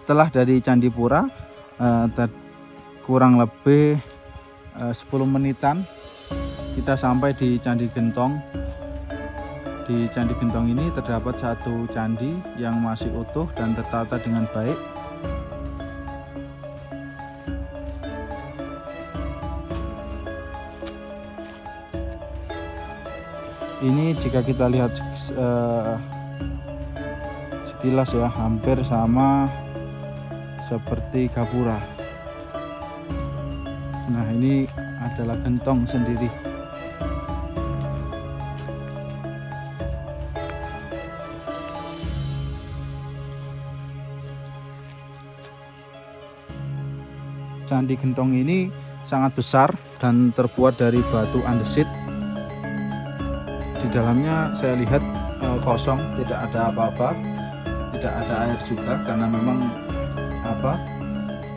setelah dari Candipura kurang lebih 10 menitan kita sampai di Candi Gentong. Di Candi Gentong ini terdapat satu candi yang masih utuh dan tertata dengan baik. Ini jika kita lihat sekilas ya, hampir sama seperti Gapura. Nah, ini adalah gentong sendiri. Candi Gentong ini sangat besar dan terbuat dari batu andesit. Di dalamnya saya lihat kosong, tidak ada apa-apa, tidak ada air juga karena memang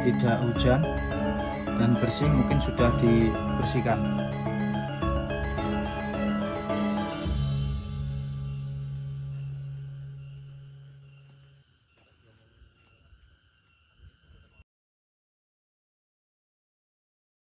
tidak hujan dan bersih, mungkin sudah dibersihkan.